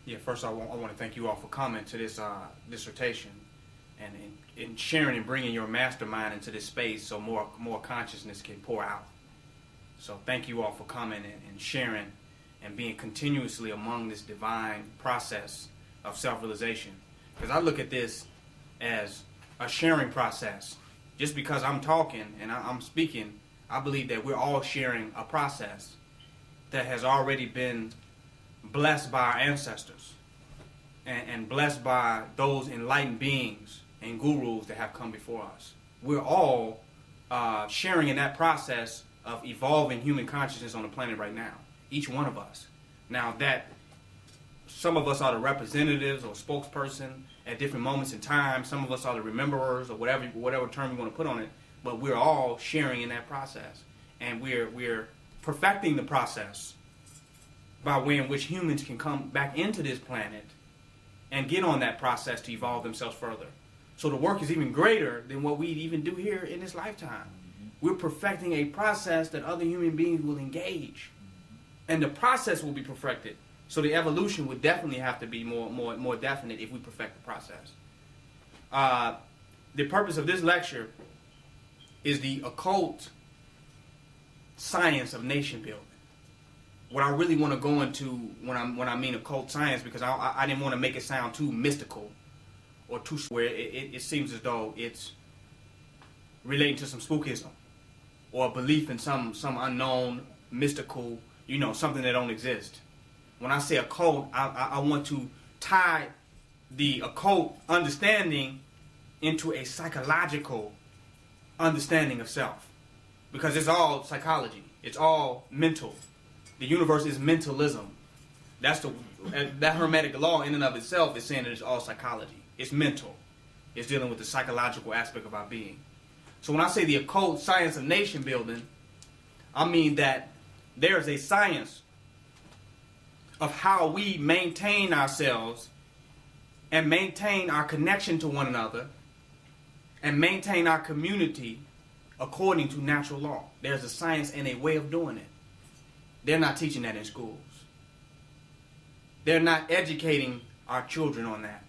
Yeah, first I want to thank you all for coming to this dissertation and in sharing and bringing your mastermind into this space so more consciousness can pour out. So thank you all for coming and sharing and being continuously among this divine process of self-realization. Because I look at this as a sharing process. Just because I'm talking and I'm speaking, I believe that we're all sharing a process that has already been blessed by our ancestors and blessed by those enlightened beings and gurus that have come before us. We're all sharing in that process of evolving human consciousness on the planet right now. Each one of us. Now that some of us are the representatives or spokesperson at different moments in time, some of us are the rememberers or whatever term you want to put on it, but we're all sharing in that process. And we're perfecting the process by way in which humans can come back into this planet and get on that process to evolve themselves further. So the work is even greater than what we even do here in this lifetime. We're perfecting a process that other human beings will engage. And the process will be perfected. So the evolution would definitely have to be more definite if we perfect the process. The purpose of this lecture is the occult science of nation building. What I really want to go into when I mean occult science, because I didn't want to make it sound too mystical or too where it seems as though it's relating to some spookism or a belief in some unknown mystical, something that don't exist. When I say occult, I want to tie the occult understanding into a psychological understanding of self, because it's all psychology. It's all mental. The universe is mentalism. That Hermetic law in and of itself is saying that it's all psychology. It's mental. It's dealing with the psychological aspect of our being. So when I say the occult science of nation building, I mean that there is a science of how we maintain ourselves and maintain our connection to one another and maintain our community according to natural law. There's a science and a way of doing it. They're not teaching that in schools. They're not educating our children on that.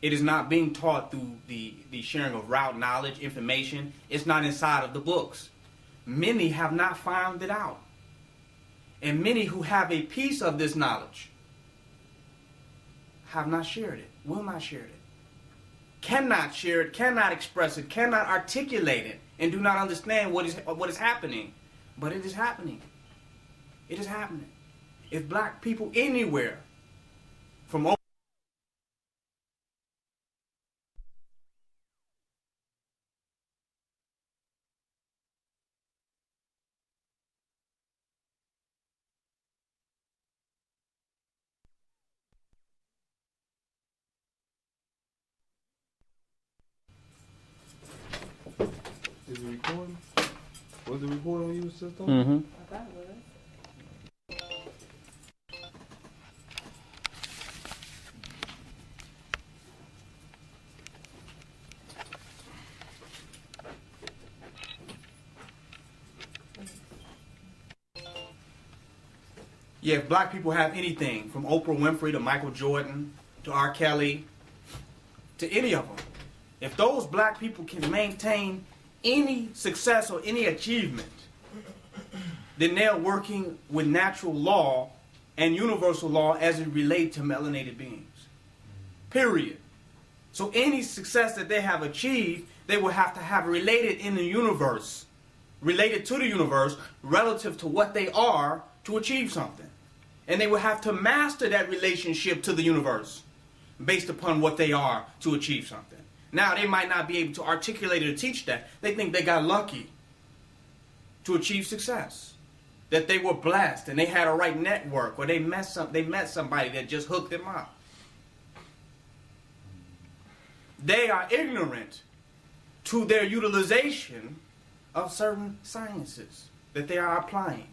It is not being taught through the sharing of route knowledge, information. It's not inside of the books. Many have not found it out. And many who have a piece of this knowledge have not shared it, will not share it, cannot share it, cannot express it, cannot articulate it, and do not understand what is happening. But it is happening. It is happening. If black people anywhere from Is it recording? Was it recording on your system? Mm-hmm. I thought it was. Yeah, if black people have anything, from Oprah Winfrey to Michael Jordan to R. Kelly to any of them, if those black people can maintain any success or any achievement, then they're working with natural law and universal law as it relates to melanated beings. Period. So any success that they have achieved, they will have to have related in the universe, related to the universe, relative to what they are to achieve something. And they will have to master that relationship to the universe based upon what they are to achieve something. Now, they might not be able to articulate it or teach that. They think they got lucky to achieve success, that they were blessed and they had a right network, or they met somebody that just hooked them up. They are ignorant to their utilization of certain sciences that they are applying.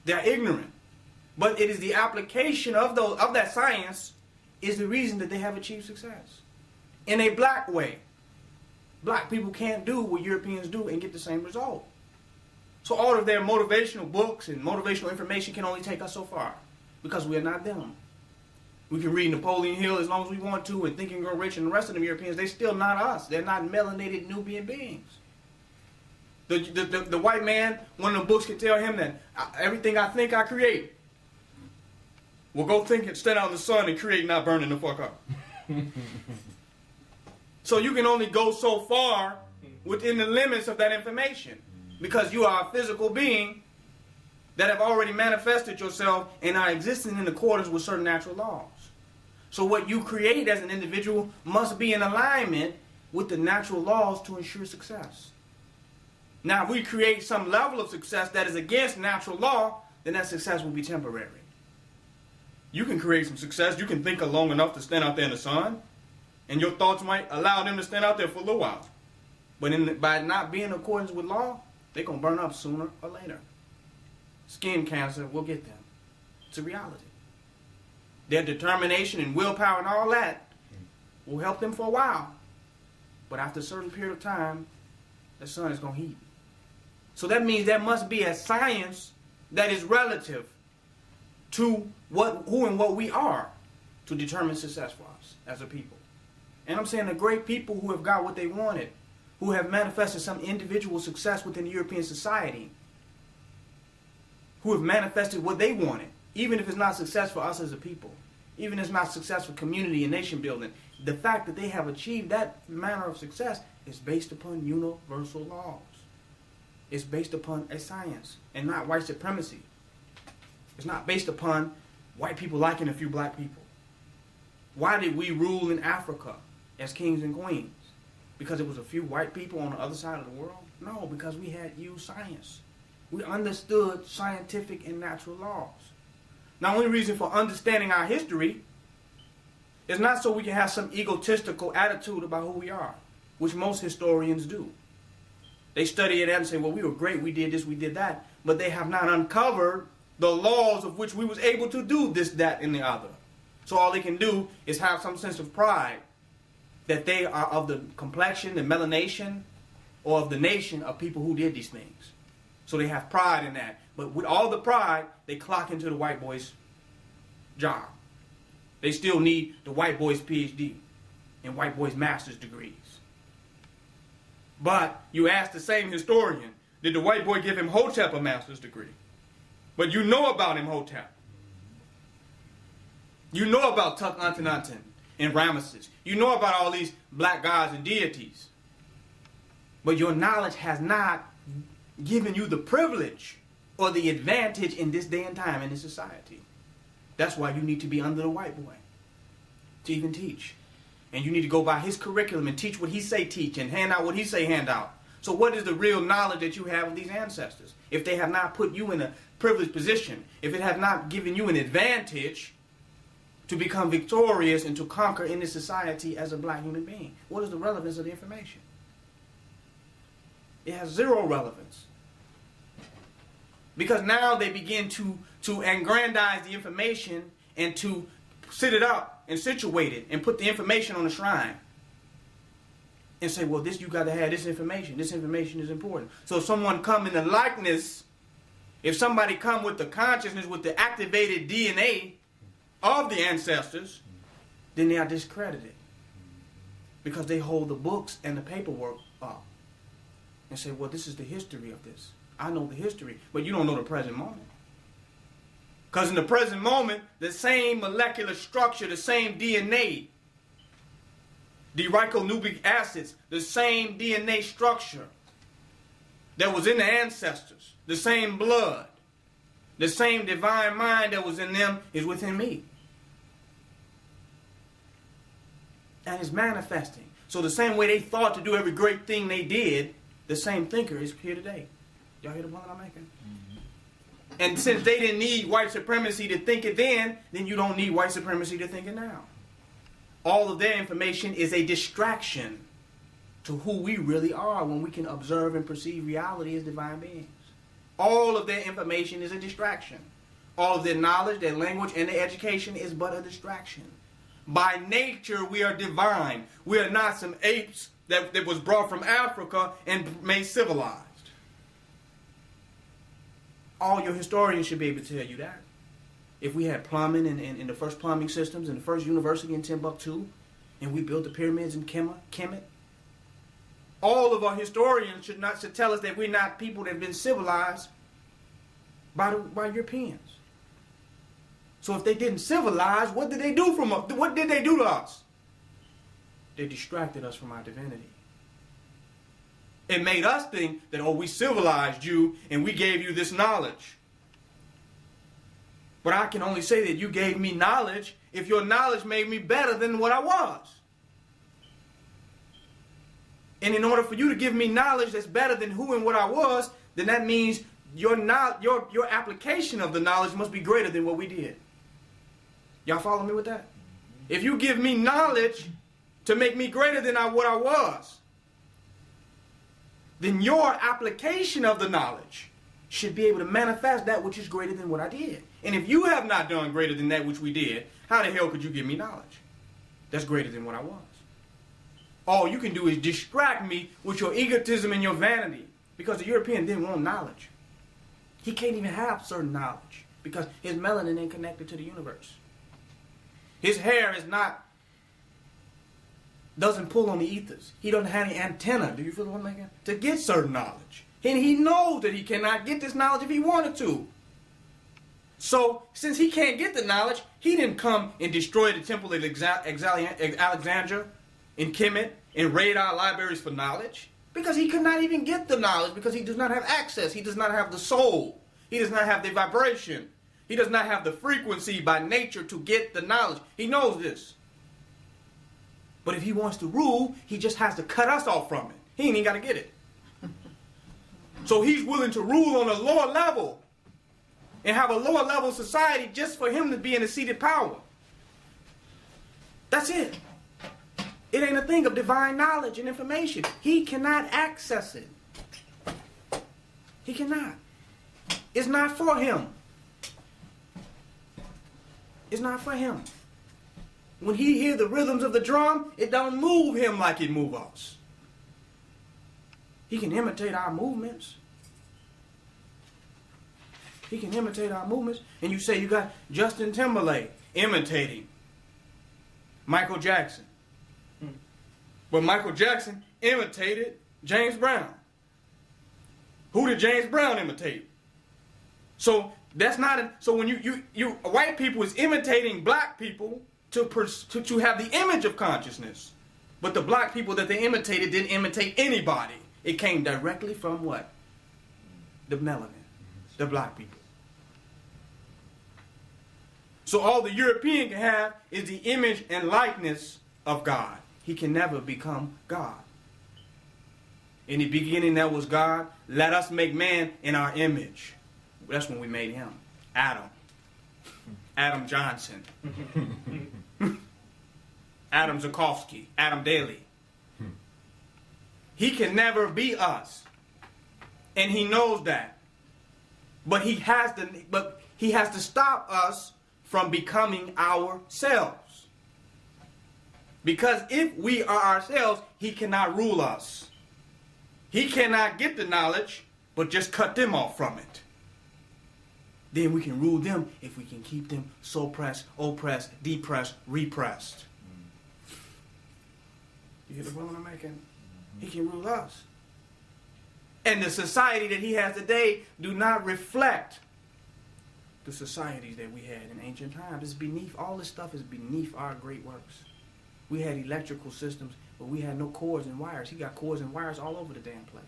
They are ignorant. But it is the application of that science is the reason that they have achieved success. In a black way. Black people can't do what Europeans do and get the same result. So all of their motivational books and motivational information can only take us so far, because we are not them. We can read Napoleon Hill as long as we want to and Think and Grow Rich and the rest of them Europeans. They're still not us. They're not melanated Nubian beings. The white man, one of the books can tell him that everything I think I create. Well, go think and stand out in the sun and create, not burning the fuck up. So you can only go so far within the limits of that information because you are a physical being that have already manifested yourself and are existing in accordance with certain natural laws. So what you create as an individual must be in alignment with the natural laws to ensure success. Now, if we create some level of success that is against natural law, then that success will be temporary. You can create some success. You can think long enough to stand out there in the sun, and your thoughts might allow them to stand out there for a little while. But by not being in accordance with law, they're going to burn up sooner or later. Skin cancer will get them. It's a reality. Their determination and willpower and all that will help them for a while. But after a certain period of time, the sun is going to heat. So that means there must be a science that is relative to who and what we are to determine success for us as a people. And I'm saying the great people who have got what they wanted, who have manifested some individual success within the European society, who have manifested what they wanted, even if it's not success for us as a people, even if it's not success for community and nation building, the fact that they have achieved that manner of success is based upon universal laws. It's based upon a science and not white supremacy. It's not based upon white people liking a few black people. Why did we rule in Africa as kings and queens? Because it was a few white people on the other side of the world? No, because we had used science. We understood scientific and natural laws. Now, the only reason for understanding our history is not so we can have some egotistical attitude about who we are, which most historians do. They study it and say, well, we were great, we did this, we did that, but they have not uncovered the laws of which we was able to do this, that, and the other. So all they can do is have some sense of pride that they are of the complexion, the melanation, or of the nation of people who did these things. So they have pride in that. But with all the pride, they clock into the white boy's job. They still need the white boy's PhD and white boy's master's degrees. But you ask the same historian, did the white boy give him Hotep a master's degree? But you know about him, Hotep. You know about Tut-Anten and Ramesses. You know about all these black gods and deities. But your knowledge has not given you the privilege or the advantage in this day and time in this society. That's why you need to be under the white boy to even teach. And you need to go by his curriculum and teach what he say teach and hand out what he say hand out. So what is the real knowledge that you have of these ancestors? If they have not put you in a privileged position, if it has not given you an advantage to become victorious and to conquer in this society as a black human being, what is the relevance of the information? It has zero relevance. Because now they begin to aggrandize the information and to sit it up and situate it and put the information on the shrine. And say, well, this you got to have this information. This information is important. So if someone come in the likeness, if somebody come with the consciousness, with the activated DNA of the ancestors, then they are discredited. Because they hold the books and the paperwork up. And say, well, this is the history of this. I know the history, but you don't know the present moment. Because in the present moment, the same molecular structure, the same DNA, deoxyribonucleic acids, the same DNA structure that was in the ancestors, the same blood, the same divine mind that was in them is within me. And it's manifesting. So the same way they thought to do every great thing they did, the same thinker is here today. Y'all hear the point I'm making? Mm-hmm. And since they didn't need white supremacy to think it then you don't need white supremacy to think it now. All of their information is a distraction to who we really are when we can observe and perceive reality as divine beings. All of their information is a distraction. All of their knowledge, their language, and their education is but a distraction. By nature, we are divine. We are not some apes that was brought from Africa and made civilized. All your historians should be able to tell you that. if we had plumbing and the first plumbing systems and the first university in Timbuktu, and we built the pyramids in Kemet, all of our historians should tell us that we're not people that have been civilized by Europeans. So if they didn't civilize, what did they do from us? What did they do to us? They distracted us from our divinity. It made us think that, oh, we civilized you and we gave you this knowledge. But I can only say that you gave me knowledge if your knowledge made me better than what I was. And in order for you to give me knowledge that's better than who and what I was, then that means your application of the knowledge must be greater than what we did. Y'all follow me with that? If you give me knowledge to make me greater than what I was, then your application of the knowledge should be able to manifest that which is greater than what I did. And if you have not done greater than that which we did, how the hell could you give me knowledge that's greater than what I was? All you can do is distract me with your egotism and your vanity, because the European didn't want knowledge. He can't even have certain knowledge because his melanin ain't connected to the universe. His hair doesn't pull on the ethers. He doesn't have any antenna, do you feel what I'm making? To get certain knowledge. And he knows that he cannot get this knowledge if he wanted to. So, since he can't get the knowledge, he didn't come and destroy the temple at Alexandria in Kemet and raid our libraries for knowledge. Because he could not even get the knowledge, because he does not have access. He does not have the soul. He does not have the vibration. He does not have the frequency by nature to get the knowledge. He knows this. But if he wants to rule, he just has to cut us off from it. He ain't even got to get it. So he's willing to rule on a lower level and have a lower level society just for him to be in a seated power. That's it. It ain't a thing of divine knowledge and information. He cannot access it. He cannot. It's not for him. It's not for him. When he hears the rhythms of the drum, it don't move him like it moves us. He can imitate our movements. He can imitate our movements. And you say you got Justin Timberlake imitating Michael Jackson. But Michael Jackson imitated James Brown. Who did James Brown imitate? So that's not so when you white people is imitating black people to have the image of consciousness. But the black people that they imitated didn't imitate anybody. It came directly from what? The melanin. The black people. So all the European can have is the image and likeness of God. He can never become God. In the beginning there was God. Let us make man in our image. That's when we made him. Adam. Adam Johnson. Adam Zukovsky. Adam Daly. He can never be us. And he knows that. But he has to stop us from becoming ourselves. Because if we are ourselves, he cannot rule us. He cannot get the knowledge, but just cut them off from it. Then we can rule them if we can keep them suppressed, oppressed, depressed, repressed. You hear the point I'm making? He can rule us. And the society that he has today do not reflect the societies that we had in ancient times. It's beneath, all this stuff is beneath our great works. We had electrical systems, but we had no cords and wires. He got cords and wires all over the damn place.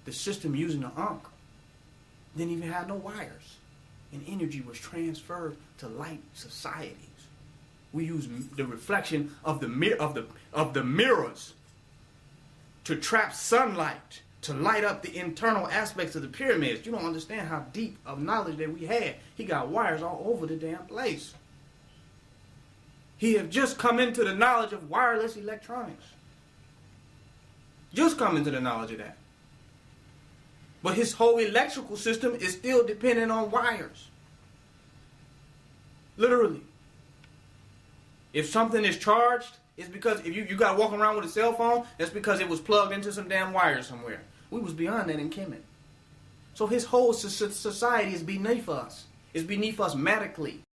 The system using the Ankh didn't even have no wires. And energy was transferred to light societies. We use the reflection of the mirrors to trap sunlight, to light up the internal aspects of the pyramids. You don't understand how deep of knowledge that we had. He got wires all over the damn place. He have just come into the knowledge of wireless electronics. Just come into the knowledge of that. But his whole electrical system is still dependent on wires. Literally. If something is charged, it's because if you got to walk around with a cell phone, that's because it was plugged into some damn wire somewhere. We was beyond that in Kemet. So his whole society is beneath us. It's beneath us medically.